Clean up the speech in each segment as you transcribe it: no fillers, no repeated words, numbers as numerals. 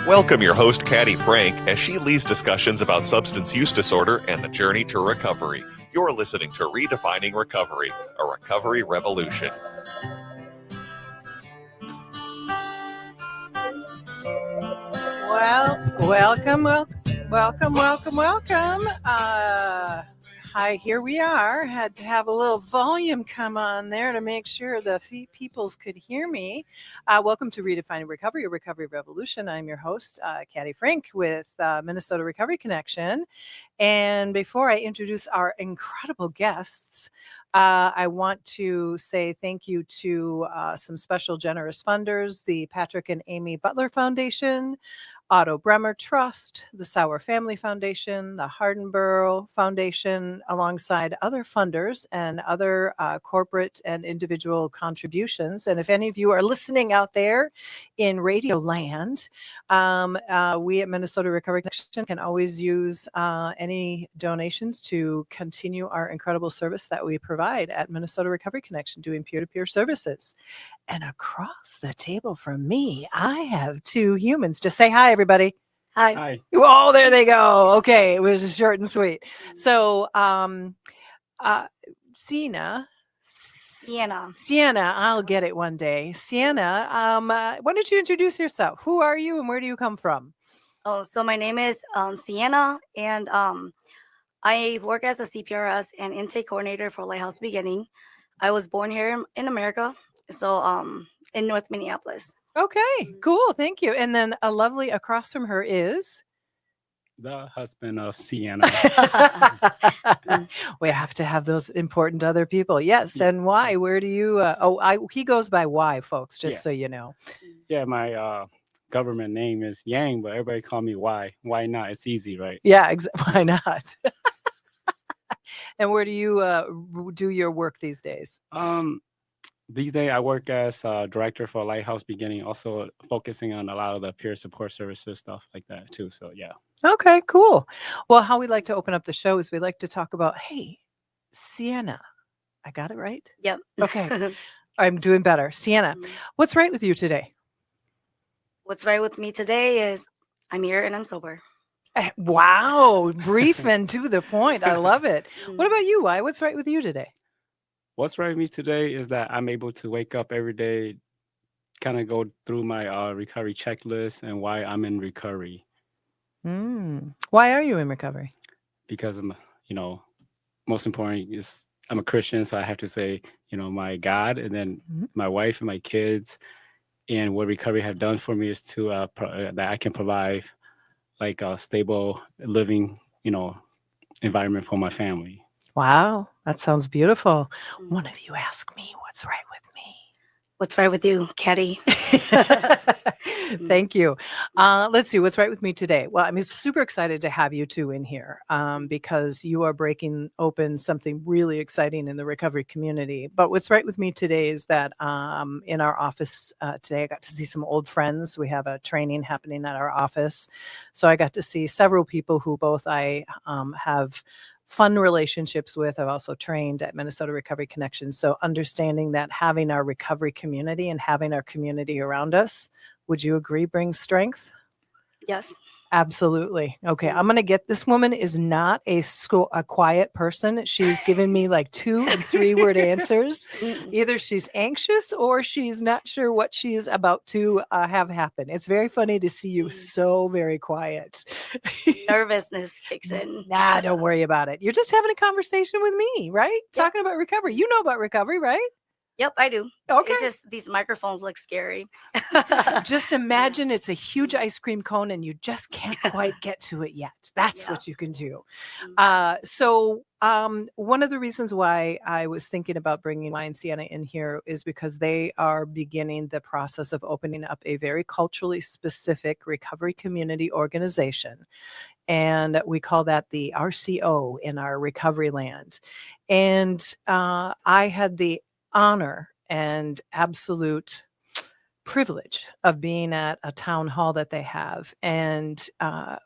Welcome your host, Caddy Frank, as she leads discussions about substance use disorder and the journey to recovery. You're listening to Redefining Recovery, a recovery revolution. Well, welcome. Hi, here we are. Had to have a little volume come on there to make sure the peoples could hear me. Welcome to Redefining Recovery, a recovery revolution. I'm your host, Caddy Frank with Minnesota Recovery Connection. And before I introduce our incredible guests, I want to say thank you to some special generous funders, the Patrick and Amy Butler Foundation, Otto Bremer Trust, the Sauer Family Foundation, the Hardenborough Foundation, alongside other funders and other corporate and individual contributions. And if any of you are listening out there in Radio Land, we at Minnesota Recovery Connection can always use any donations to continue our incredible service that we provide at Minnesota Recovery Connection, doing peer-to-peer services. And across the table from me, I have two humans. Just say hi, everybody. Hi. Oh, there they go. Okay, it was short and sweet. So, Xianna, I'll get it one day. Xianna, why don't you introduce yourself? Who are you and where do you come from? Oh, so my name is Xianna, and I work as a CPRS and intake coordinator for Lighthouse Beginning. I was born here in America, so in North Minneapolis. Okay, cool. Thank you. And then a lovely across from her is the husband of Xianna. We have to have those important other people. Yes. And why? Where do you? He goes by Y, folks. Just so you know. Yeah, my government name is Yang, but everybody call me Y. Why not? It's easy, right? Yeah. Why not? And where do you do your work these days? These days, I work as director for Lighthouse Beginning, also focusing on a lot of the peer support services, stuff like that, too. So, yeah. Okay, cool. Well, how we like to open up the show is we like to talk about, hey, Xianna. I got it right? Yep. Okay. I'm doing better. Xianna, what's right with you today? What's right with me today is I'm here and I'm sober. Wow. Brief and to the point. I love it. What about you, Y? What's right with you today? What's right with me today is that I'm able to wake up every day, kind of go through my recovery checklist and why I'm in recovery. Why are you in recovery? Because I'm, most important is I'm a Christian, so I have to say, my God, and then my wife and my kids, and what recovery have done for me is to that I can provide like a stable living, environment for my family. Wow, that sounds beautiful. One of you ask me what's right with me. What's right with you, Caddy? Thank you. Let's see what's right with me today. Well, I'm super excited to have you two in here because you are breaking open something really exciting in the recovery community. But what's right with me today is that in our office today, I got to see some old friends. We have a training happening at our office. So I got to see several people who both I have fun relationships with. I've also trained at Minnesota Recovery Connection. So understanding that having our recovery community and having our community around us, would you agree, brings strength? Yes. Absolutely. Okay. I'm going to get, this woman is not a quiet person. She's given me like 2 and 3 word answers. Either she's anxious or she's not sure what she's about to have happen. It's very funny to see you so very quiet. Nervousness kicks in. Nah, don't worry about it. You're just having a conversation with me, right? Yep. Talking about recovery. You know about recovery, right? Yep, I do. Okay. It's just these microphones look scary. Just imagine it's a huge ice cream cone and you just can't quite get to it yet. That's what you can do. So one of the reasons why I was thinking about bringing Moua and Xianna in here is because they are beginning the process of opening up a very culturally specific recovery community organization. And we call that the RCO in our recovery land. And I had the honor and absolute privilege of being at a town hall that they have. And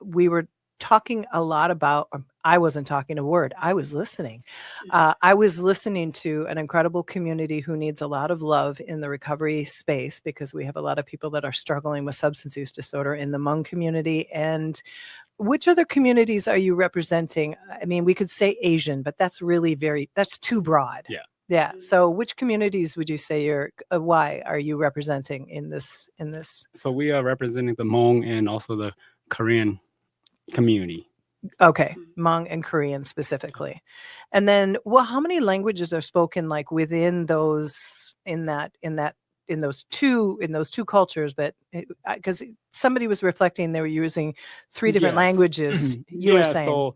we were talking a lot about, I wasn't talking a word, I was listening. I was listening to an incredible community who needs a lot of love in the recovery space, because we have a lot of people that are struggling with substance use disorder in the Hmong community. And which other communities are you representing? I mean, we could say Asian, but that's really that's too broad. Yeah. Yeah. So which communities would you say why are you representing in this? So we are representing the Hmong and also the Korean community. Okay. Hmong and Korean specifically. And then, well, how many languages are spoken like within those, in those two cultures? But because somebody was reflecting, they were using 3 different Yes. languages. You were saying. So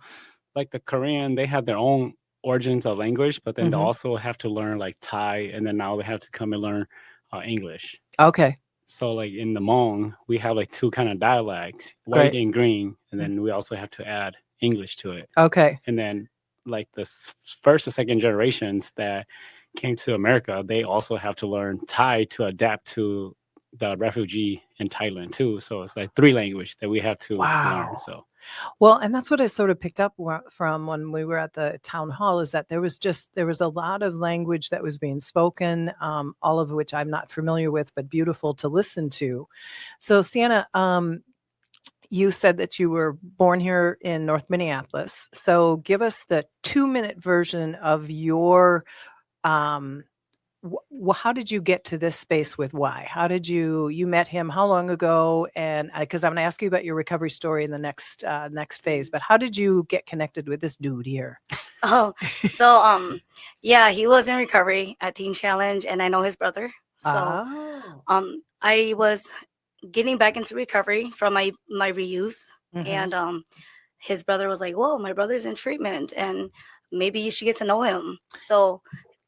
like the Korean, they have their own origins of language, but then they also have to learn like Thai, and then now they have to come and learn English. Okay. So like in the Hmong, we have like 2 kind of dialects, white and green, and then we also have to add English to it. Okay. And then like the first or second generations that came to America, they also have to learn Thai to adapt to the refugee in Thailand too. So it's like 3 language that we have to learn. So. Well, and that's what I sort of picked up from when we were at the town hall, is that there was a lot of language that was being spoken, all of which I'm not familiar with, but beautiful to listen to. So Xianna, you said that you were born here in North Minneapolis. So give us the 2-minute version of your, how did you get to this space with Y? How did you met him? How long ago? And because I'm going to ask you about your recovery story in the next phase, but how did you get connected with this dude here? Oh, so yeah, he was in recovery at Teen Challenge, and I know his brother. So I was getting back into recovery from my reuse, and his brother was like, "Whoa, my brother's in treatment, and maybe you should get to know him." So.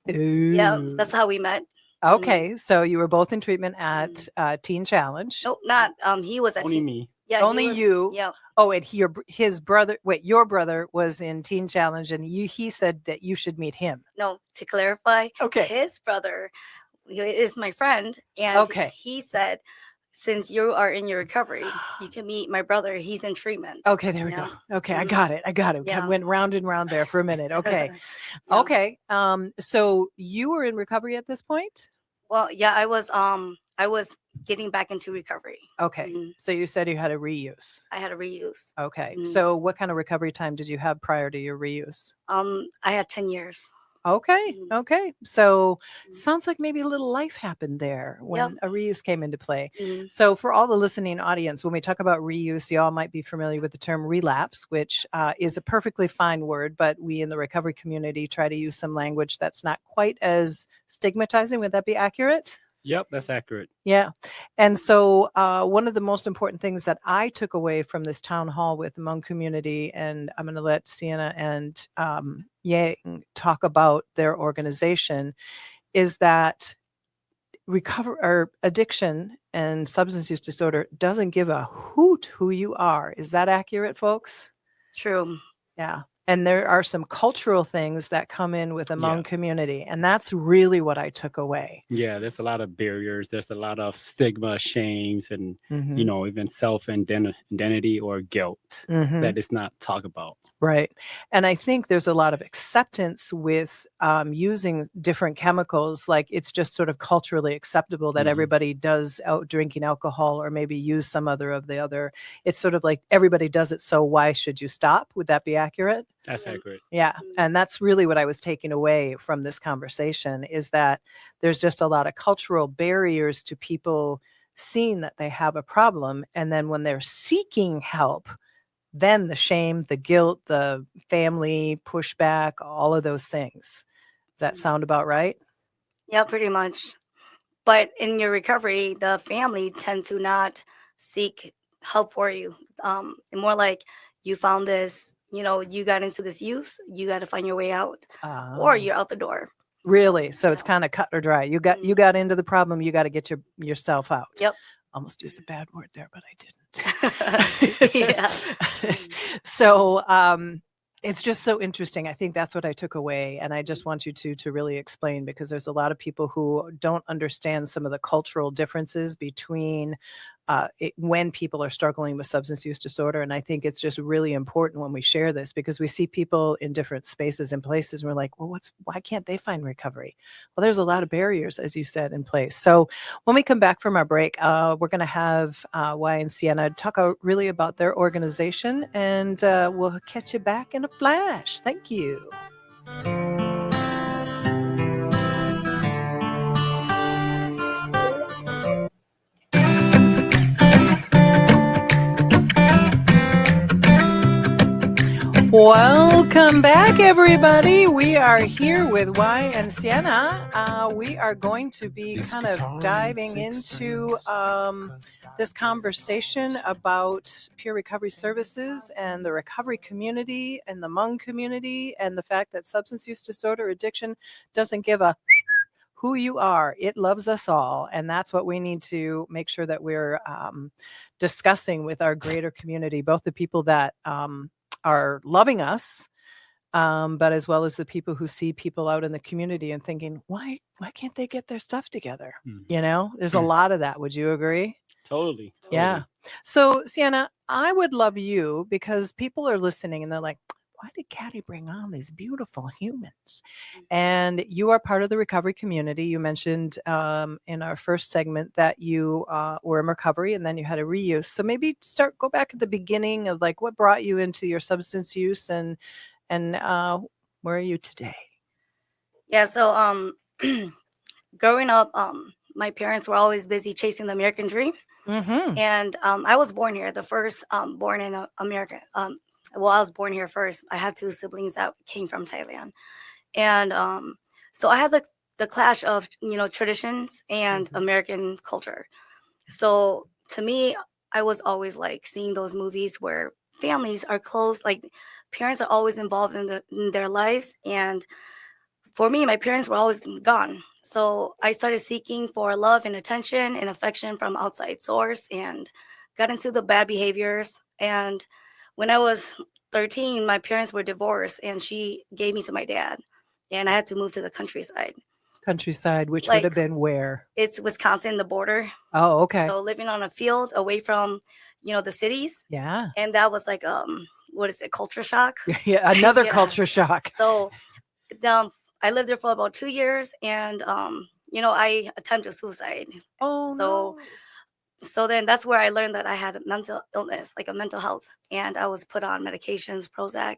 Yeah, that's how we met. Okay, so you were both in treatment at Teen Challenge. No, not he was at only me. Yeah, only you. Yeah. Oh, and his brother. Wait, your brother was in Teen Challenge, and he said that you should meet him. No, to clarify, okay, his brother is my friend, and he said, since you are in your recovery, you can meet my brother. He's in treatment. Okay, there we go. Okay, I got it. Yeah. I went round and round there for a minute. Okay. Okay. So you were in recovery at this point? Well, yeah, I was getting back into recovery. Okay. So you said you had a reuse. I had a reuse. Okay. So what kind of recovery time did you have prior to your reuse? I had 10 years. Okay. Okay. So sounds like maybe a little life happened there when a reuse came into play. So for all the listening audience, when we talk about reuse, you all might be familiar with the term relapse, which is a perfectly fine word, but we in the recovery community try to use some language that's not quite as stigmatizing. Would that be accurate? Yep, that's accurate. Yeah. And so one of the most important things that I took away from this town hall with the Hmong community, and I'm going to let Xianna and Yang talk about their organization, is that addiction and substance use disorder doesn't give a hoot who you are. Is that accurate, folks? True. Yeah. And there are some cultural things that come in with the Hmong community. And that's really what I took away. Yeah, there's a lot of barriers. There's a lot of stigma, shames, and, even self-identity or guilt that is not talked about. Right. And I think there's a lot of acceptance with using different chemicals. Like it's just sort of culturally acceptable that everybody does out drinking alcohol or maybe use some of the other. It's sort of like everybody does it. So why should you stop? Would that be accurate? That's accurate. Yeah. And that's really what I was taking away from this conversation, is that there's just a lot of cultural barriers to people seeing that they have a problem. And then when they're seeking help, then the shame, the guilt, the family pushback, all of those things. Does that sound about right? Yeah, pretty much. But in your recovery, the family tend to not seek help for you. And more like, you found this, you got into this use, you got to find your way out, or you're out the door. Really? So it's kind of cut or dry. You got into the problem, you got to get yourself out. Yep. Almost used a bad word there, but I didn't. Yeah. So it's just so interesting. I think that's what I took away. And I just want you to really explain, because there's a lot of people who don't understand some of the cultural differences between when people are struggling with substance use disorder. And I think it's just really important when we share this, because we see people in different spaces and places, and we're like, well, why can't they find recovery? Well, there's a lot of barriers, as you said, in place. So when we come back from our break, we're going to have Moua and Xianna talk really about their organization, and we'll catch you back in a flash. Thank you. Welcome back, everybody. We are here with Moua and Xianna. We are going to be kind of diving into this conversation about peer recovery services and the recovery community and the Hmong community, and the fact that substance use disorder addiction doesn't give a who you are. It loves us all. And that's what we need to make sure that we're discussing with our greater community, both the people that are loving us, but as well as the people who see people out in the community and thinking, why can't they get their stuff together? You know, there's a lot of that. Would you agree? Totally. Yeah. So, Xianna, I would love you, because people are listening and they're like, why did Caddy bring on these beautiful humans? And you are part of the recovery community. You mentioned in our first segment that you were in recovery and then you had a reuse. So maybe go back at the beginning of like what brought you into your substance use, and where are you today? Yeah, so growing up, my parents were always busy chasing the American dream. Mm-hmm. And I was born here, the first born in America. Well, I was born here first. I have two siblings that came from Thailand. And so I had the clash of, traditions and American culture. So to me, I was always like seeing those movies where families are close, like parents are always involved in their lives. And for me, my parents were always gone. So I started seeking for love and attention and affection from outside source, and got into the bad behaviors. And when I was 13, my parents were divorced, and she gave me to my dad, and I had to move to the countryside. Countryside, which would have been where? It's Wisconsin, the border. Oh, okay. So living on a field away from, the cities. Yeah. And that was like, what is it, culture shock? Yeah, another culture shock. So I lived there for about 2 years, and, I attempted suicide. Oh, so no. So then that's where I learned that I had a mental illness, like a mental health, and I was put on medications, Prozac.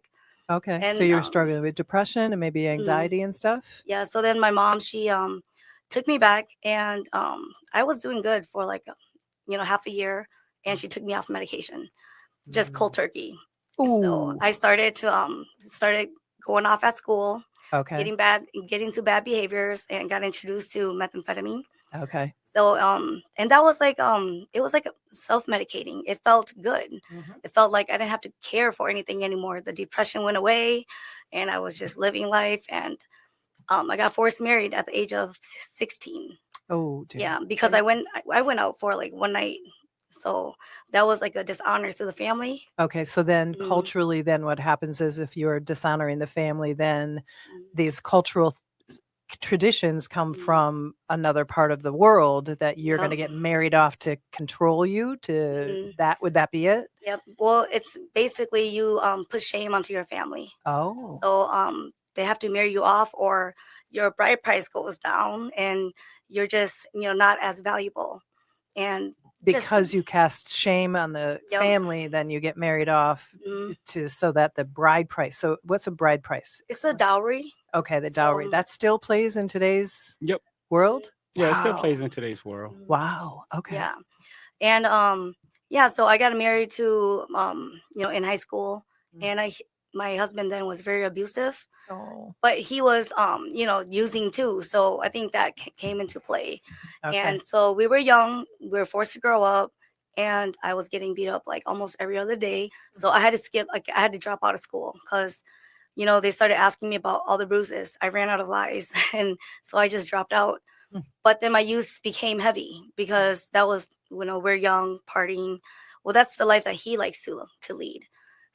Okay. And so you were struggling with depression and maybe anxiety and stuff? Yeah. So then my mom, she took me back, and I was doing good for like, half a year, and she took me off medication, just cold turkey. Ooh. So I started going off at school, Okay. getting to bad behaviors, and got introduced to methamphetamine. Okay. So and that was like it was like self-medicating. It felt good. Mm-hmm. It felt like I didn't have to care for anything anymore. The depression went away, and I was just living life. And I got forced married at the age of 16. Oh, dear. Yeah, because I went out for like one night. So that was like a dishonor to the family. Okay, so then culturally, then what happens is if you're dishonoring the family, then these cultural traditions come from another part of the world that you're going to get married off to control you to that. Would that be it? Yep. Well, it's basically you put shame onto your family. Oh. So they have to marry you off, or your bride price goes down, and you're just, not as valuable. And because you cast shame on the family, then you get married off so that the bride price. So what's a bride price? It's a dowry. Okay, the dowry. That still plays in today's world? Yeah, it still plays in today's world. Wow. Okay. Yeah. And so I got married to in high school, and my husband then was very abusive. Oh. But he was using too. So I think that came into play. Okay. And so we were young, we were forced to grow up, and I was getting beat up like almost every other day. So I had to drop out of school because they started asking me about all the bruises. I ran out of lies, and so I just dropped out. But then my use became heavy because that was, we're young, partying. Well, that's the life that he likes to lead.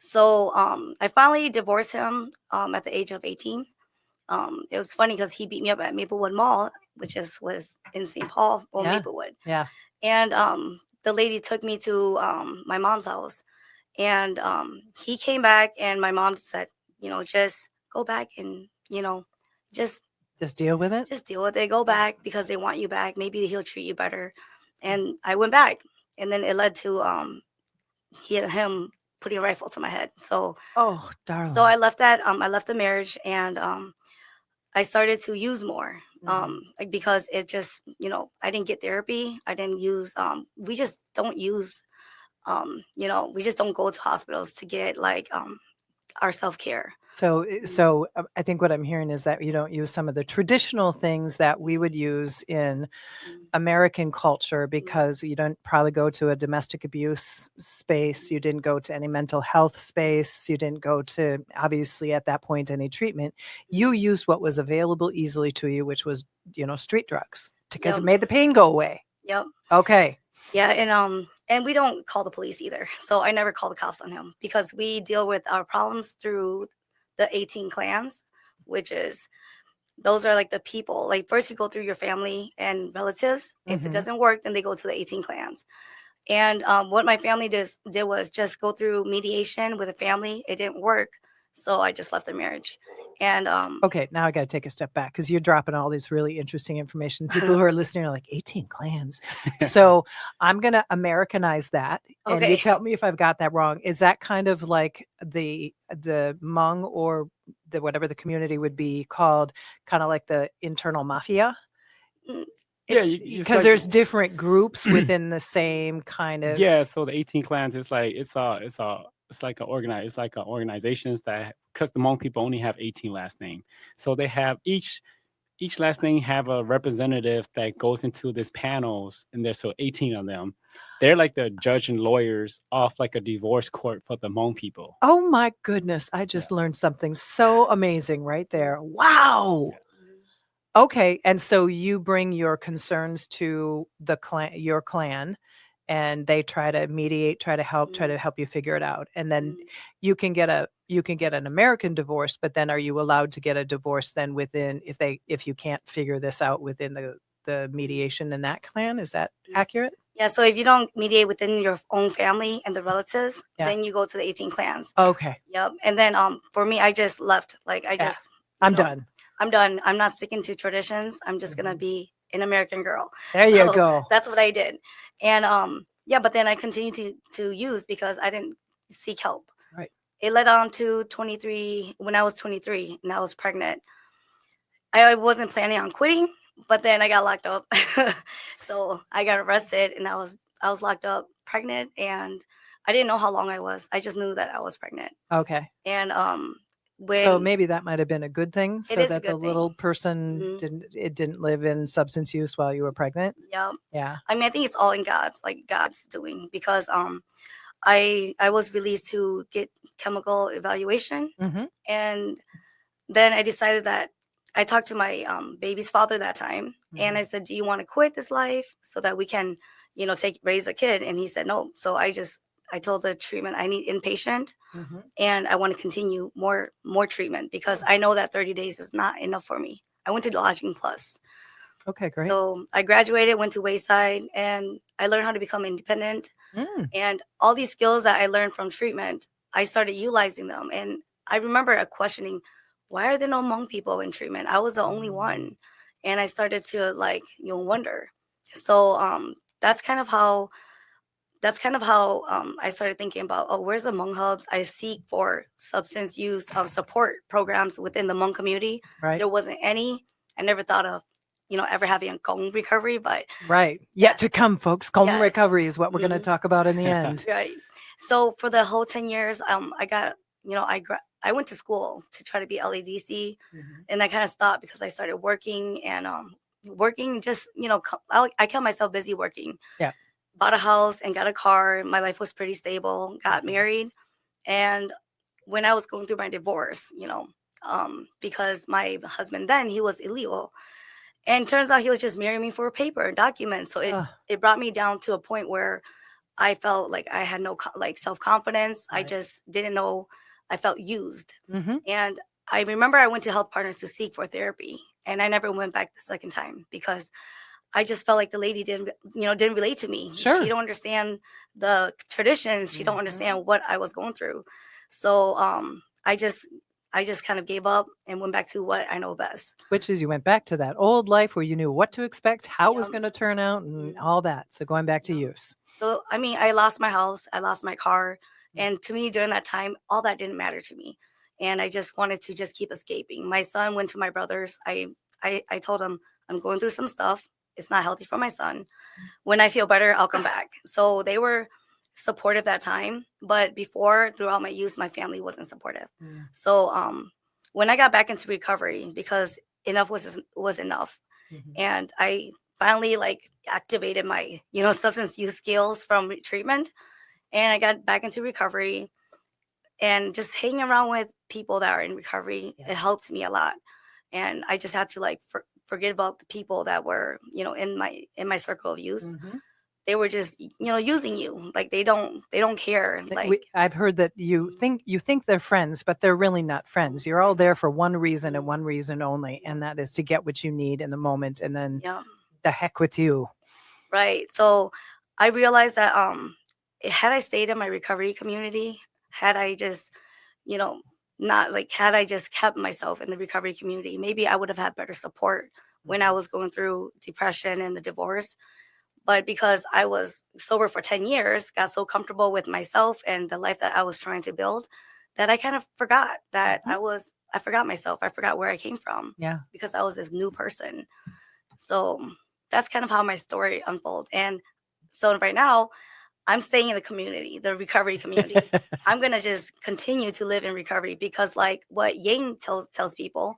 So I finally divorced him at the age of 18. It was funny because he beat me up at Maplewood Mall, which was in St. Paul, Maplewood. Yeah. And the lady took me to my mom's house, and he came back, and my mom said, just go back and just deal with it. just deal with it. Go back because they want you back. Maybe he'll treat you better. And I went back, and then it led to him putting a rifle to my head. So Oh, darling. I left that. I left the marriage, and I started to use more. Like, because it just, I didn't get therapy. I didn't use. We just don't use. We just don't go to hospitals to get like our self-care. So I think what I'm hearing is that you don't use some of the traditional things that we would use in American culture, because you don't probably go to a domestic abuse space. You didn't go to any mental health space. You didn't go to, obviously, at that point, any treatment. You used what was available easily to you, which was, street drugs, because it made the pain go away. Yep. Okay. Yeah, and we don't call the police either. So I never call the cops on him, because we deal with our problems through the 18 clans, which is, those are like the people. Like, first you go through your family and relatives. If it doesn't work, then they go to the 18 clans. And what my family did was just go through mediation with a family. It didn't work, so I just left the marriage. And okay, now I got to take a step back, because you're dropping all this really interesting information. People who are listening are like, 18 clans. So I'm going to Americanize that. And you tell me if I've got that wrong. Is that kind of like the Hmong, or the whatever the community would be called, kind of like the internal mafia? Yeah, because like, there's different groups within the same kind of. Yeah, so the 18 clans is like it's like organizations that, because the Hmong people only have 18 last name, so they have each last name have a representative that goes into these panels, and there's so 18 of them. They're like the judge and lawyers of like a divorce court for the Hmong people. Oh my goodness, I just learned something so amazing right there. Wow. Yeah. Okay, and so you bring your concerns to the your clan, and they try to mediate, try to help you figure it out, and then you can get an American divorce. But then, are you allowed to get a divorce then within, if you can't figure this out within the mediation in that clan? Is that accurate? Yeah. So if you don't mediate within your own family and the relatives, then you go to the 18 clans. Okay. Yep. And then for me, I just left. Like, I'm done. I'm done. I'm not sticking to traditions. I'm just going to be an American girl. There you go. That's what I did. And but then I continued to use, because I didn't seek help. Right. It led on to 23, when I was 23 and I was pregnant. I wasn't planning on quitting, but then I got locked up. So I got arrested, and I was locked up pregnant, and I didn't know how long I was. I just knew that I was pregnant. Okay. And so maybe that might have been a good thing, so that the little person didn't live in substance use while you were pregnant. Yeah. Yeah. I mean, I think it's all in God's doing, because I was released to get chemical evaluation, and then I decided that I talked to my baby's father that time, and I said, "Do you want to quit this life so that we can, raise a kid?" And he said no. So I told the treatment I need inpatient, and I want to continue more treatment, because I know that 30 days is not enough for me. I went to Lodging Plus. Okay, great. So I graduated, went to Wayside, and I learned how to become independent. And all these skills that I learned from treatment, I started utilizing them. And I remember questioning, why are there no Hmong people in treatment? I was the only one. And I started to wonder. So that's kind of how I started thinking about, where's the Hmong hubs? I seek for substance use support programs within the Hmong community. Right. There wasn't any. I never thought of, ever having a KOOM recovery, but yet to come, folks. KOOM recovery is what we're going to talk about in the end. Right. So for the whole 10 years, I got, I went to school to try to be LADC, and I kind of stopped because I started working, and working just, I kept myself busy working. Yeah. Bought a house and got a car. My life was pretty stable. Got married. And when I was going through my divorce, because my husband then, he was illegal. And turns out he was just marrying me for a paper and documents. So it brought me down to a point where I felt like I had no self-confidence. Right. I just didn't know. I felt used. And I remember I went to Health Partners to seek for therapy. And I never went back the second time, because I just felt like the lady didn't relate to me. Sure. She don't understand the traditions. She don't understand what I was going through. So I just kind of gave up and went back to what I know best. Which is you went back to that old life where you knew what to expect, how it was Yep. going to turn out, and all that. So going back to use. So I mean, I lost my house, I lost my car, and to me during that time, all that didn't matter to me, and I just wanted to just keep escaping. My son went to my brother's. I told him I'm going through some stuff. It's not healthy for my son. When I feel better, I'll come back. So they were supportive that time, but before, throughout my youth, my family wasn't supportive. So when I got back into recovery, because enough was enough, and I finally like activated my substance use skills from treatment, and I got back into recovery, and just hanging around with people that are in recovery, it helped me a lot. And I just had to like forget about the people that were in my circle of use. They were just using you. Like they don't care. Like I've heard that you think they're friends, but they're really not friends. You're all there for one reason and one reason only, and that is to get what you need in the moment, and then the heck with you. Right. So I realized that had I stayed in my recovery community, had I just had I just kept myself in the recovery community, maybe I would have had better support when I was going through depression and the divorce. But because I was sober for 10 years, got so comfortable with myself and the life that I was trying to build, that I kind of forgot that I forgot myself. I forgot where I came from. Yeah. Because I was this new person. So that's kind of how my story unfolded. And so right now, I'm staying in the community, the recovery community. I'm going to just continue to live in recovery because like what Yang tells people,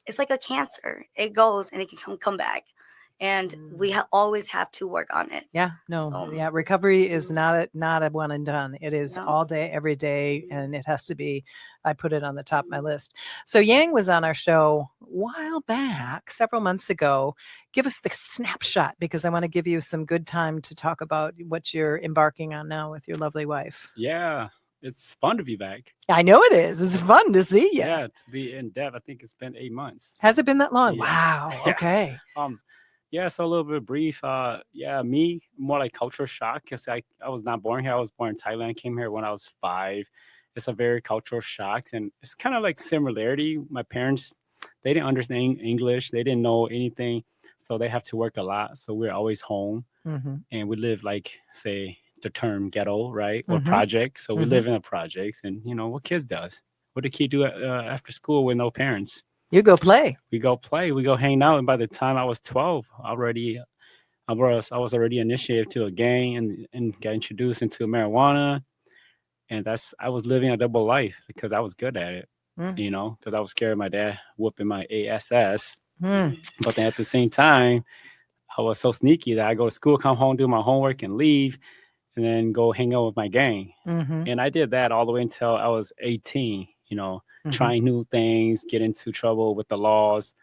it's like a cancer. It goes and it can come back. And we always have to work on it. Yeah, no, recovery is not a one and done. It is all day, every day, and it has to be. I put it on the top of my list. So Yang was on our show a while back, several months ago. Give us the snapshot because I want to give you some good time to talk about what you're embarking on now with your lovely wife. Yeah, it's fun to be back. I know it is. It's fun to see you. Yeah, to be in depth. I think it's been 8 months. Has it been that long? Yeah. Wow. Okay. Yeah, so a little bit brief. Me, more like cultural shock because I was not born here. I was born in Thailand, came here when I was 5. It's a very cultural shock. And it's kind of like similarity. My parents, they didn't understand English. They didn't know anything. So they have to work a lot. So we're always home. And we live like, say, the term ghetto, right? Or project. So we live in a projects. And, what kids does? What do kids do after school with no parents? You go play. We go play. We go hang out. And by the time I was 12, I was already initiated to a gang and got introduced into marijuana. And I was living a double life because I was good at it, because I was scared of my dad whooping my ASS. But then at the same time, I was so sneaky that I go to school, come home, do my homework and leave, and then go hang out with my gang. And I did that all the way until I was 18, trying new things, get into trouble with the laws.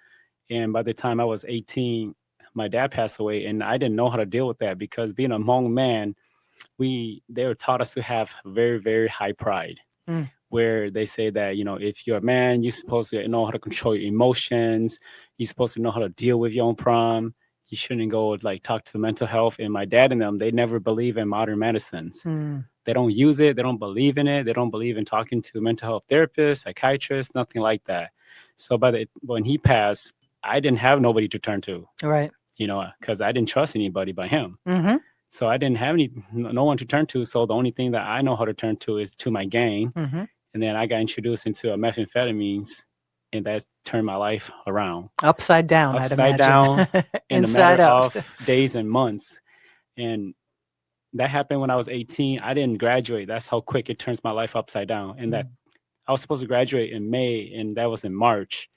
And by the time I was 18, my dad passed away, and I didn't know how to deal with that because being a Hmong man, they were taught us to have very, very high pride, where they say that, if you're a man, you're supposed to know how to control your emotions. You're supposed to know how to deal with your own problem. You shouldn't go like talk to mental health. And my dad and them, they never believe in modern medicines. They don't use it. They don't believe in it. They don't believe in talking to mental health therapists, psychiatrists, nothing like that. So when he passed, I didn't have nobody to turn to, right? Because I didn't trust anybody but him. So I didn't have no one to turn to. So the only thing that I know how to turn to is to my gang. And then I got introduced into methamphetamines, and that turned my life around. Upside down, Upside down, in a matter out. of days and months. And that happened when I was 18. I didn't graduate. That's how quick it turns my life upside down. And that I was supposed to graduate in May, and that was in March.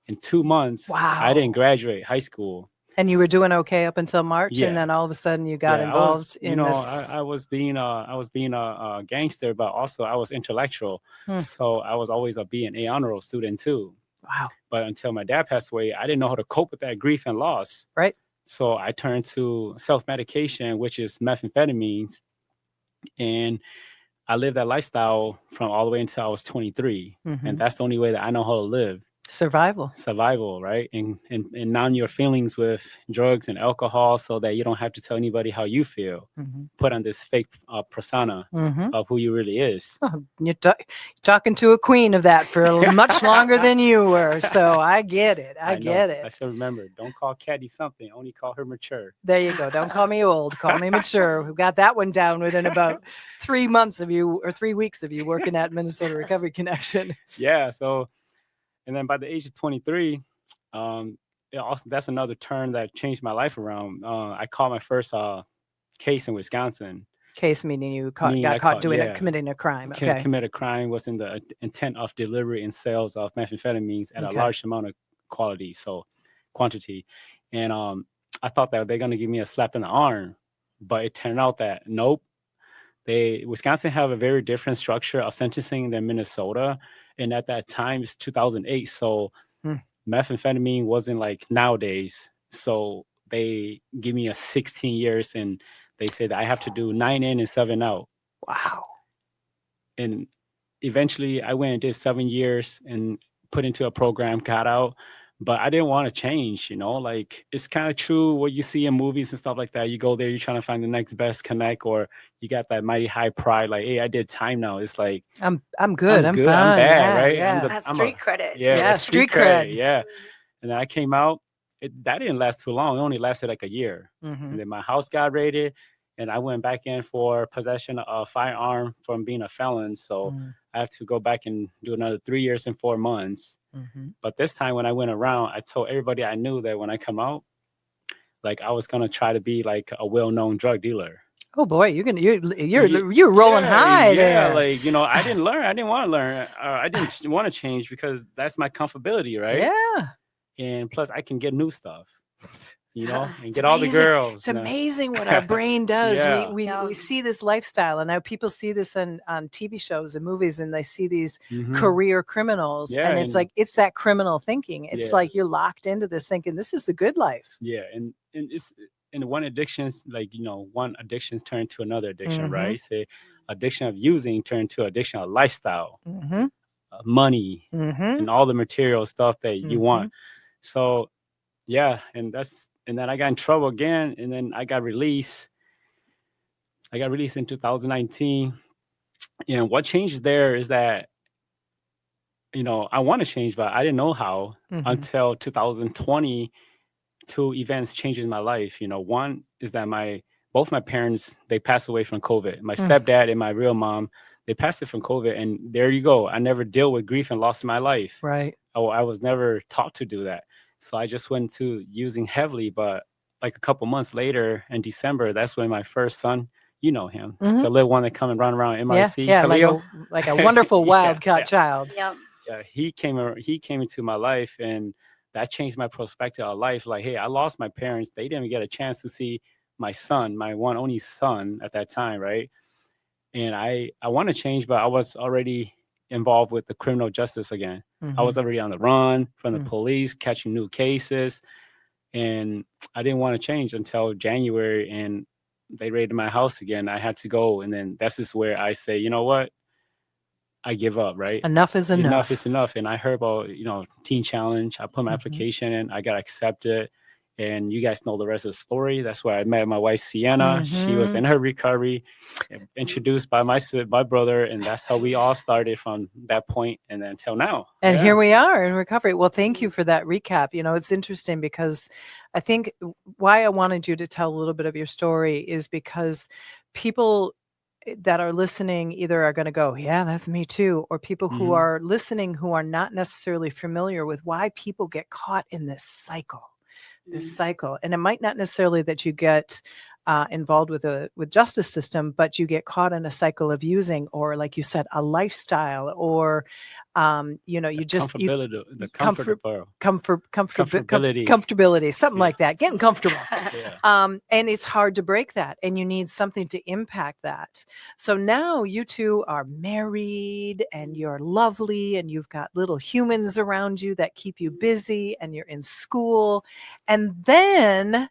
In 2 months, I didn't graduate high school. And you were doing okay up until March, and then all of a sudden you got involved in this. I was being a gangster, but also I was intellectual. So I was always a B and A honor roll student too. Wow! But until my dad passed away, I didn't know how to cope with that grief and loss. Right. So I turned to self-medication, which is methamphetamines, and I lived that lifestyle from all the way until I was 23, and that's the only way that I know how to live. survival, right? And numb your feelings with drugs and alcohol so that you don't have to tell anybody how you feel. Put on this fake persona of who you really is. Oh, you're talking to a queen of that for much longer than you were. So I get it. I get it. I still remember, don't call Caddy something, only call her mature. There you go. Don't call me old. Call me mature. We've got that one down within about 3 months of you, or 3 weeks of you working at Minnesota Recovery Connection. Yeah. So, and then by the age of 23, that's another turn that changed my life around. I caught my first case in Wisconsin. Case meaning you got caught committing a crime. Okay. Commit a crime was in the intent of delivery and sales of methamphetamines at a large amount of quantity. And I thought that they're going to give me a slap in the arm, but it turned out that nope. Wisconsin have a very different structure of sentencing than Minnesota. And at that time, it's 2008. So methamphetamine wasn't like nowadays. So they give me a 16 years and they said I have to do 9 in and 7 out. Wow. And eventually I went and did 7 years and put into a program, got out. But I didn't want to change, like it's kind of true what you see in movies and stuff like that. You go there, you're trying to find the next best connect, or you got that mighty high pride, like, hey, I did time now. It's like I'm good. I'm fine. I'm bad, right? Yeah. That's street credit. Yeah, street cred. Yeah. And then I came out. That didn't last too long. It only lasted like a year. And then my house got raided, and I went back in for possession of a firearm from being a felon. So I have to go back and do another 3 years and 4 months. But this time when I went around, I told everybody I knew that when I come out, like I was gonna try to be like a well-known drug dealer. Oh boy, you're rolling high there. Yeah, like I didn't learn. I didn't want to learn. I didn't want to change because that's my comfortability, right? Yeah. And plus, I can get new stuff. And get all the girls. It's amazing what our brain does. Yeah. We see this lifestyle, and now people see this on TV shows and movies, and they see these career criminals, and it's like it's that criminal thinking. It's like you're locked into this thinking this is the good life. Yeah, and it's one addiction's like one addiction's turned to another addiction, right? Say addiction of using turned to addiction of lifestyle, money, and all the material stuff that you want. So. Yeah, and then I got in trouble again, and then I got released. I got released in 2019. And what changed there is that, I want to change, but I didn't know how until 2020. 2 events changed in my life. One is that both my parents, they passed away from COVID. My stepdad and my real mom, they passed it from COVID. And there you go. I never dealt with grief and loss in my life. Right. I was never taught to do that. So I just went to using heavily, but like a couple months later in December, that's when my first son, you know him, the little one that come and run around MIC. Yeah, like a wonderful wildcat child. Yep. Yeah, he came into my life, and that changed my perspective of life. Like, hey, I lost my parents. They didn't get a chance to see my son, my one only son at that time, right? And I want to change, but I was already involved with the criminal justice again. I was already on the run from the police, catching new cases, and I didn't want to change until January, and they raided my house again. I had to go, and then this is where I say, you know what? I give up, right? Enough is enough. Enough is enough. And I heard about, Teen Challenge. I put my application in, I got accepted. And you guys know the rest of the story. That's where I met my wife, Xianna. She was in her recovery, introduced by my brother. And that's how we all started from that point and then until now. And here we are in recovery. Well, thank you for that recap. It's interesting because I think why I wanted you to tell a little bit of your story is because people that are listening either are going to go, yeah, that's me too. Or people who are listening who are not necessarily familiar with why people get caught in this cycle. And it might not necessarily that you get involved with justice system, but you get caught in a cycle of using, or like you said, a lifestyle, or you just comfortability, something like that, getting comfortable. And it's hard to break that, and you need something to impact that. So now you two are married, and you're lovely, and you've got little humans around you that keep you busy, and you're in school, and then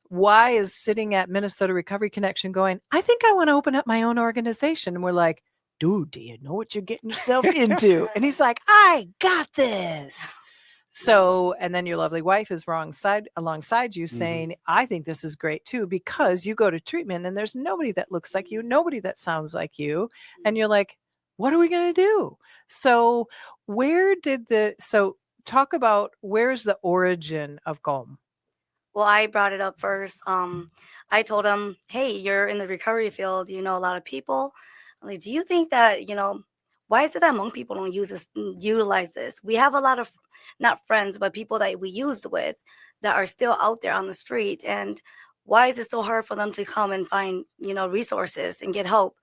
Y is sitting at Minnesota Recovery Connection going, I think I want to open up my own organization. And we're like, dude, do you know what you're getting yourself into? And he's like, I got this. So, and then your lovely wife is alongside you Mhm. saying, I think this is great too, because you go to treatment and there's nobody that looks like you, nobody that sounds like you. And you're like, what are we going to do? So, talk about where's the origin of KOOM? Well, I brought it up first. I told him, hey, you're in the recovery field. You know a lot of people. I'm like, do you think that, why is it that Hmong people don't utilize this? We have a lot of, not friends, but people that we used with that are still out there on the street. And why is it so hard for them to come and find, resources and get help?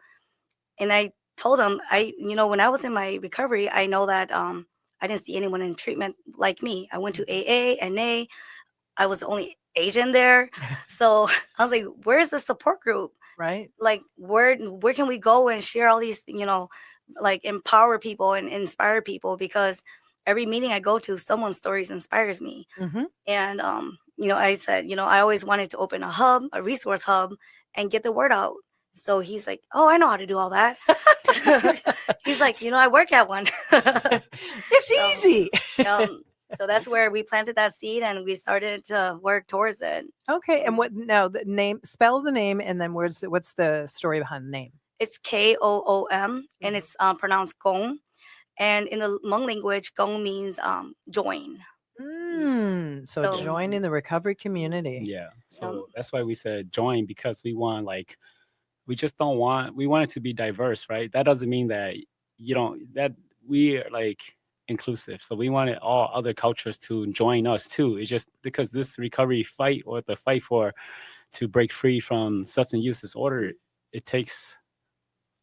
And I told him, when I was in my recovery, I know that I didn't see anyone in treatment like me. I went to AA, NA. I was the only Asian there. So I was like, where's the support group? Right. Like, where can we go and share all these, like empower people and inspire people? Because every meeting I go to, someone's stories inspires me. Mm-hmm. And, I said, I always wanted to open a resource hub and get the word out. So he's like, oh, I know how to do all that. He's like, I work at one. It's easy. So that's where we planted that seed and we started to work towards it. Okay. And what now the name, spell the name, and then what's the story behind the name? It's KOOM and it's pronounced Gong. And in the Hmong language, Gong means join. So join in the recovery community. Yeah. So that's why we said join, because we want we just don't want, we want it to be diverse, right? That doesn't mean that that we are inclusive. So we wanted all other cultures to join us too. It's just because this recovery fight, or the fight to break free from substance use disorder, it takes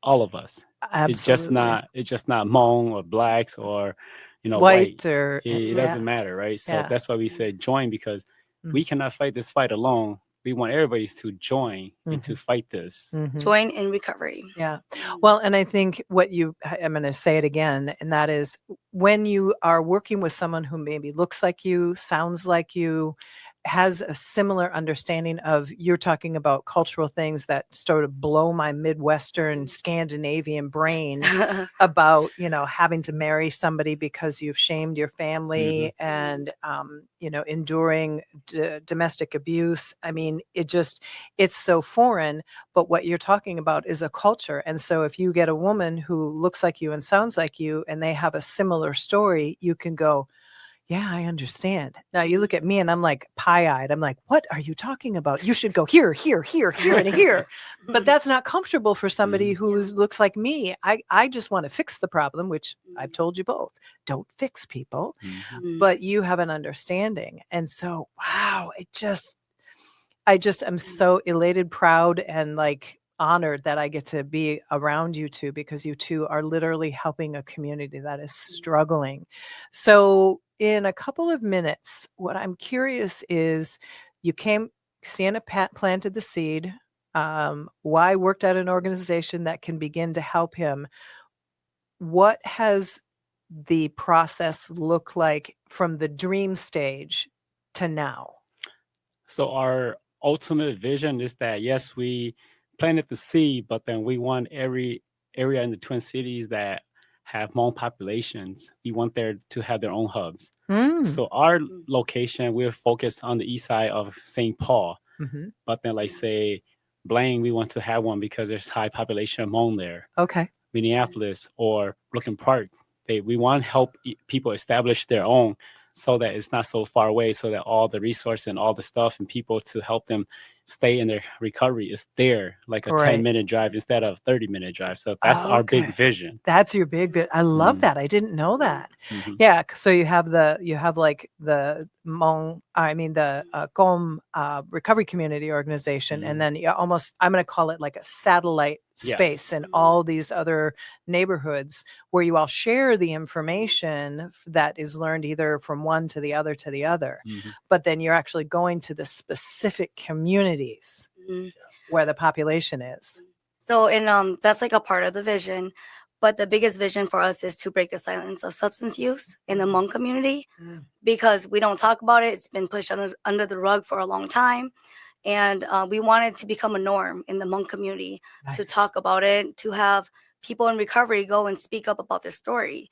all of us. Absolutely. It's just not Hmong or blacks or white or it doesn't matter, right? So that's why we said join, because we cannot fight this fight alone. We want everybody to join and to fight this. Join in recovery. Yeah. Well, and I think I'm going to say it again, and that is when you are working with someone who maybe looks like you, sounds like you, has a similar understanding of, you're talking about cultural things that sort of blow my Midwestern Scandinavian brain about, having to marry somebody because you've shamed your family and, enduring domestic abuse. I mean, it's so foreign, but what you're talking about is a culture. And so if you get a woman who looks like you and sounds like you, and they have a similar story, you can go, yeah, I understand. Now you look at me and I'm like pie-eyed. I'm like, what are you talking about? You should go here, here, here, here, and here. But that's not comfortable for somebody who looks like me. I just want to fix the problem, which I've told you both. Don't fix people, but you have an understanding. And so, wow, I just am so elated, proud, and honored that I get to be around you two, because you two are literally helping a community that is struggling. So in a couple of minutes, what I'm curious is, Xianna planted the seed. Y worked at an organization that can begin to help him. What has the process look like from the dream stage to now? So our ultimate vision is that, yes, we planted the seed, but then we want every area in the Twin Cities that have Hmong populations, we want there to have their own hubs. So our location, we're focused on the east side of St. Paul, but then say Blaine, we want to have one because there's high population of Hmong there. Okay. Minneapolis or Brooklyn Park, we want to help people establish their own, so that it's not so far away, so that all the resources and all the stuff and people to help them stay in their recovery is there, like a 10-minute drive instead of 30-minute drive. So that's our big vision. That's your big bit. I love that. I didn't know that. Yeah. So you have the Hmong, the KOOM recovery community organization, and then I'm going to call it like a satellite space in all these other neighborhoods where you all share the information that is learned either from one to the other but then you're actually going to the specific communities where the population is. So that's a part of the vision, but the biggest vision for us is to break the silence of substance use in the Hmong community, because we don't talk about it. It's been pushed under the rug for a long time. And we want it to become a norm in the Hmong community to talk about it, to have people in recovery go and speak up about their story.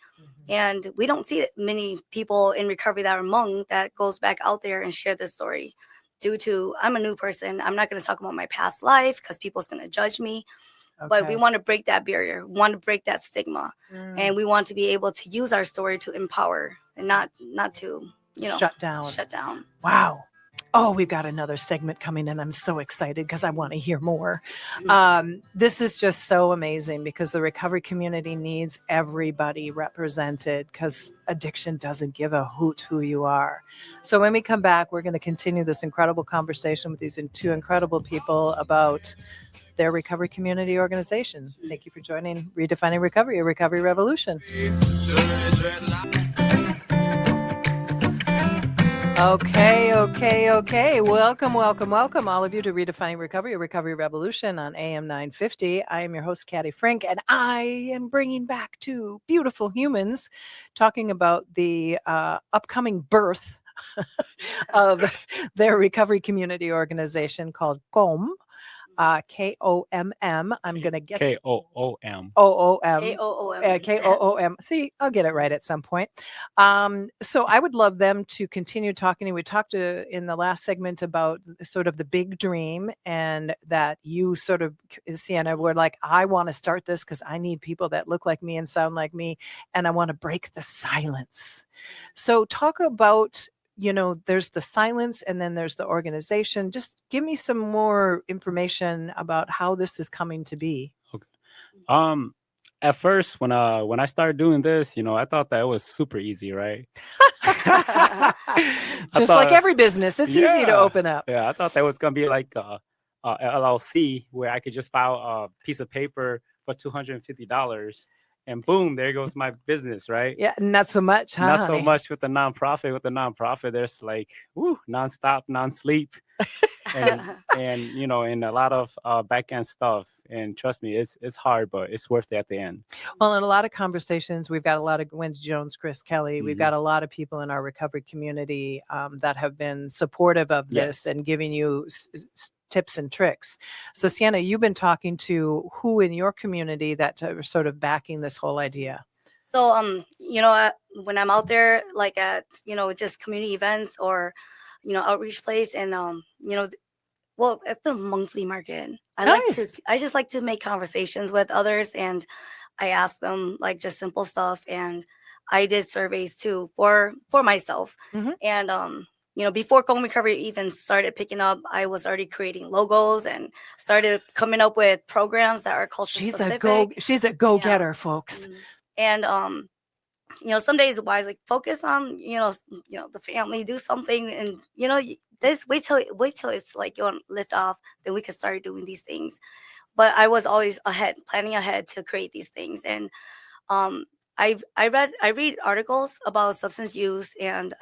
And we don't see many people in recovery that are Hmong that goes back out there and share this story. Due to, I'm a new person, I'm not going to talk about my past life because people's going to judge me. But we want to break that barrier. We want to break that stigma. And we want to be able to use our story to empower and not to, shut down. Wow. Oh, we've got another segment coming in. I'm so excited because I want to hear more. This is just so amazing because the recovery community needs everybody represented because addiction doesn't give a hoot who you are. So when we come back, we're going to continue this incredible conversation with these two incredible people about their recovery community organization. Thank you for joining Redefining Recovery, a recovery revolution. Okay. Welcome, all of you to Redefining Recovery, a recovery revolution on AM 950. I am your host, Katty Frank, and I am bringing back two beautiful humans talking about the upcoming birth of their recovery community organization called KOOM. KOMM. I'm going to get KOOM. KOOM. See, I'll get it right at some point. So I would love them to continue talking. We talked in the last segment about sort of the big dream and that you sort of, Xianna, were like, I want to start this because I need people that look like me and sound like me, and I want to break the silence. So talk about, there's the silence and then there's the organization. Just give me some more information about how this is coming to be. Okay. At first, when I started doing this, I thought that it was super easy, right? Just like every business, it's easy to open up. Yeah, I thought that was gonna be like a LLC where I could just file a piece of paper for $250. And boom, there goes my business, right? Yeah, not so much, huh? Not so much with the nonprofit. With the nonprofit, there's like, nonstop, non-sleep, and and a lot of back end stuff. And trust me, it's hard, but it's worth it at the end. Well, in a lot of conversations, we've got a lot of Wendy Jones, Chris Kelly. We've got a lot of people in our recovery community that have been supportive of this and giving you tips and tricks. So Xianna, you've been talking to who in your community that are sort of backing this whole idea? So, when I'm out there, like at, just community events or, outreach place and, at the monthly market, I just like to make conversations with others, and I ask them like just simple stuff. And I did surveys too for myself. And, before KOOM Recovery even started picking up, I was already creating logos and started coming up with programs that are culture specific. She's a go-getter, folks. And some days wise, like focus on the family, do something, and this wait till it's like you want to lift off, then we can start doing these things. But I was always planning ahead to create these things. And I read articles about substance use, and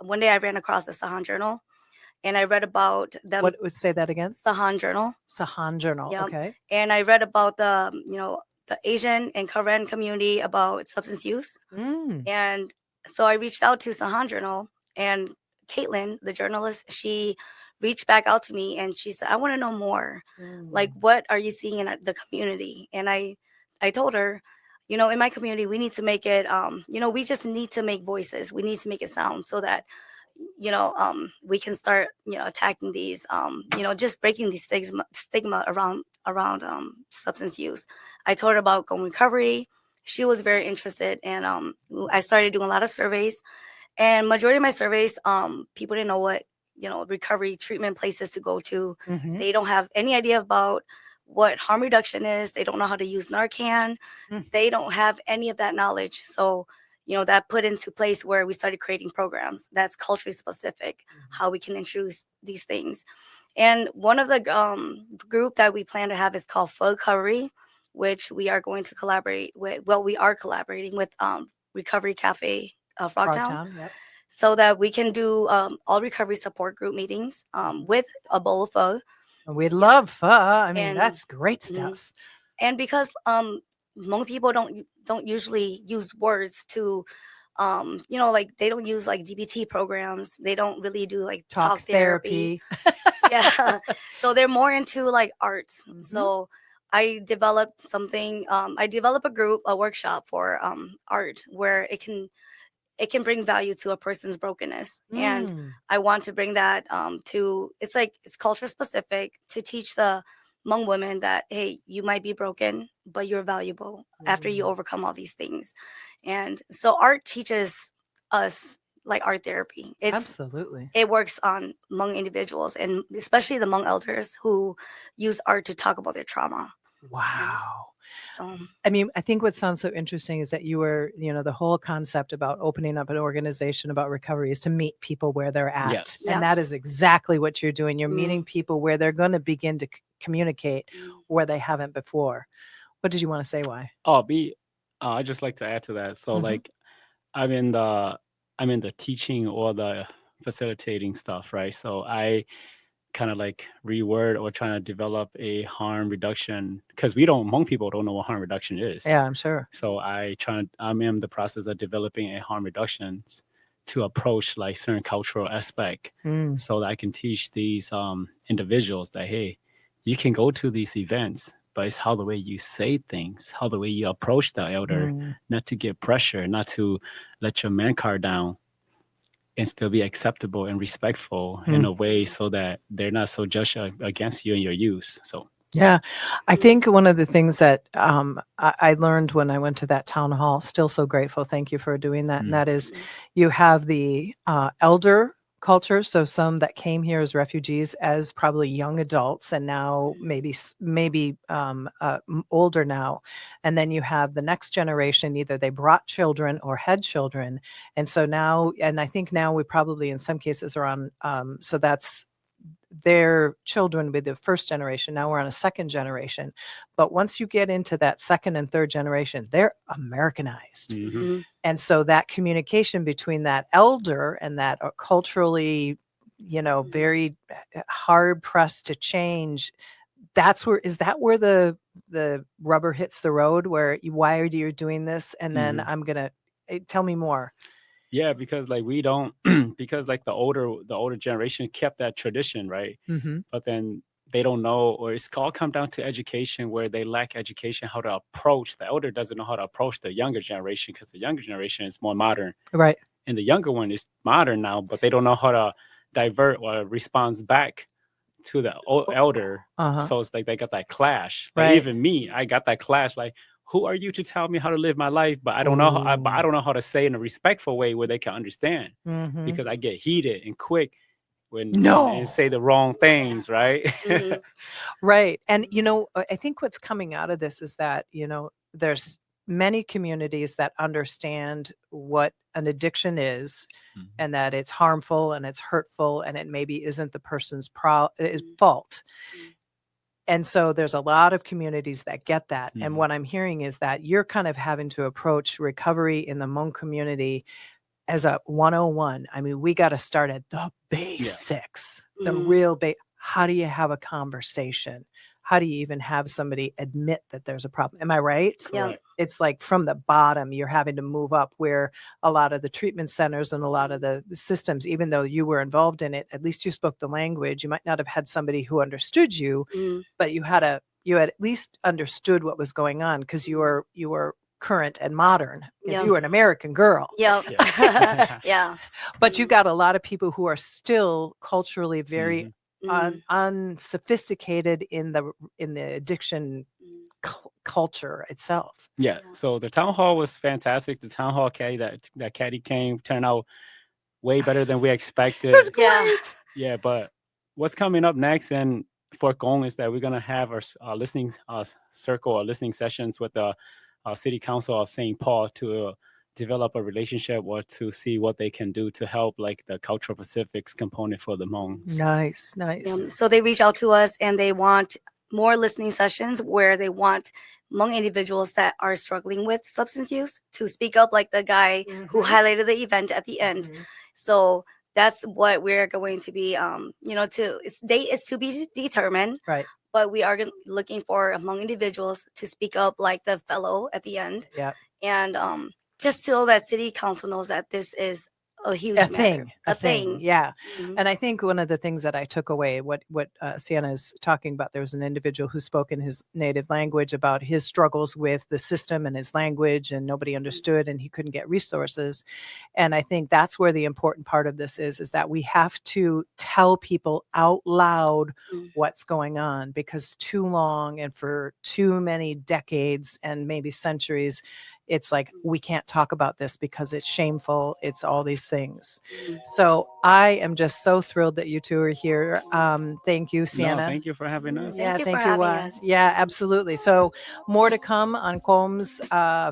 one day I ran across the Sahan Journal, and I read about them. What would say that again? Sahan Journal. Yep. Okay. And I read about the Asian and Korean community about substance use. And so I reached out to Sahan Journal, and Caitlin, the journalist, she reached back out to me and she said, I want to know more. Like, what are you seeing in the community? And I told her, in my community, we need to make it, we just need to make voices. We need to make it sound so that, we can start, attacking these, just breaking these stigma around substance use. I told her about KOOM Recovery. She was very interested, and I started doing a lot of surveys. And majority of my surveys, people didn't know what, recovery treatment places to go to. They don't have any idea about what harm reduction is. They don't know how to use Narcan. They don't have any of that knowledge. So, that put into place where we started creating programs that's culturally specific, how we can introduce these things. And one of the group that we plan to have is called Full Recovery, which we are going to collaborate with. Well, we are collaborating with Recovery Cafe Frogtown. Yep. So that we can do all recovery support group meetings with a bowl of pho. We love pho. I mean, that's great stuff. And because Hmong people don't usually use words to, like they don't use like DBT programs. They don't really do like talk therapy. Yeah. So they're more into like arts. So I developed something. I developed a workshop for art where it can bring value to a person's brokenness. And I want to bring that to, it's culture specific, to teach the Hmong women that, hey, you might be broken, but you're valuable after you overcome all these things. And so art teaches us, like art therapy. Absolutely. It works on Hmong individuals, and especially the Hmong elders who use art to talk about their trauma. Wow. So, I mean, I think what sounds so interesting is that you were, the whole concept about opening up an organization about recovery is to meet people where they're at. Yes. And that is exactly what you're doing. You're meeting people where they're going to begin to communicate where they haven't before. What did you want to say? Why? I just like to add to that. So like, I'm in the teaching or the facilitating stuff, right? So I kind of like reword or trying to develop a harm reduction, because Hmong people don't know what harm reduction is. Yeah, I'm sure. So I'm in the process of developing a harm reductions to approach like certain cultural aspect, so that I can teach these individuals that, hey, you can go to these events, but it's how the way you say things, how the way you approach the elder, not to get pressure, not to let your man card down, and still be acceptable and respectful in a way so that they're not so judged against you and your use. So yeah, I think one of the things that I learned when I went to that town hall, still so grateful, thank you for doing that, and that is you have the elder culture, so some that came here as refugees as probably young adults, and now maybe older now, and then you have the next generation, either they brought children or had children, and so now, and I think now we probably in some cases are on, so that's their children with the first generation. Now we're on a second generation. But once you get into that second and third generation, they're Americanized. And so that communication between that elder and that culturally, very hard pressed to change, is that where the rubber hits the road, where why are you doing this? And then I'm going to tell me more. Yeah, because like we don't, because like the older generation kept that tradition, right? But then they don't know, or it's all come down to education, where they lack education how to approach. The elder doesn't know how to approach the younger generation, because the younger generation is more modern, right? And the younger one is modern now, but they don't know how to divert or respond back to the elder. So it's like they got that clash. Like even me, I got that clash. Like, who are you to tell me how to live my life? But I don't know. I don't know how to say in a respectful way where they can understand, because I get heated and quick and say the wrong things, right? Right. And I think what's coming out of this is that there's many communities that understand what an addiction is, and that it's harmful and it's hurtful, and it maybe isn't the person's fault. And so there's a lot of communities that get that. And what I'm hearing is that you're kind of having to approach recovery in the Hmong community as a 101. I mean, we got to start at the basics, the real how do you have a conversation? How do you even have somebody admit that there's a problem? Am I right? Yeah. It's like from the bottom, you're having to move up, where a lot of the treatment centers and a lot of the systems, even though you were involved in it, at least you spoke the language. You might not have had somebody who understood you, but you had at least understood what was going on, because you were current and modern, because you were an American girl. Yeah. But you got a lot of people who are still culturally very unsophisticated in the addiction culture itself. Yeah. So the town hall was fantastic. The town hall that Caddy came turned out way better than we expected. It was great. Yeah. But what's coming up next and for KOOM is that we're gonna have our listening circle or listening sessions with the City Council of St. Paul to develop a relationship, or to see what they can do to help like the cultural Pacifics component for the Hmongs. Nice. So they reach out to us and they want more listening sessions where they want Hmong individuals that are struggling with substance use to speak up, like the guy who highlighted the event at the end. So that's what we're going to be, date is to be determined. Right. But we are looking for Hmong individuals to speak up, like the fellow at the end. Yeah. And just so that City Council knows that this is a huge a matter. thing, A thing. Yeah. Mhm. And I think one of the things that I took away, what Xianna is talking about, there was an individual who spoke in his native language about his struggles with the system and his language, and nobody understood, and he couldn't get resources. And I think that's where the important part of this is that we have to tell people out loud Mm. what's going on, because too long and for too many decades and maybe centuries, it's like we can't talk about this because it's shameful. It's all these things. Mhm. So I am just so thrilled that you two are here. Thank you, No, Xianna. thank you for having us. Thank you for having us. Yeah, absolutely. So more to come on KOOM's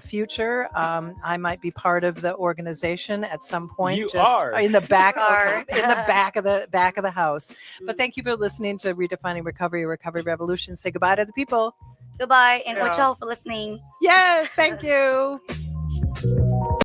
future. I might be part of the organization at some point. You just are. in the back, You are. okay, in the back of the house. But thank you for listening to Redefining Recovery, Recovery Revolution. Say goodbye to the people. Goodbye, and Yeah. watch out for listening. Yes, thank you.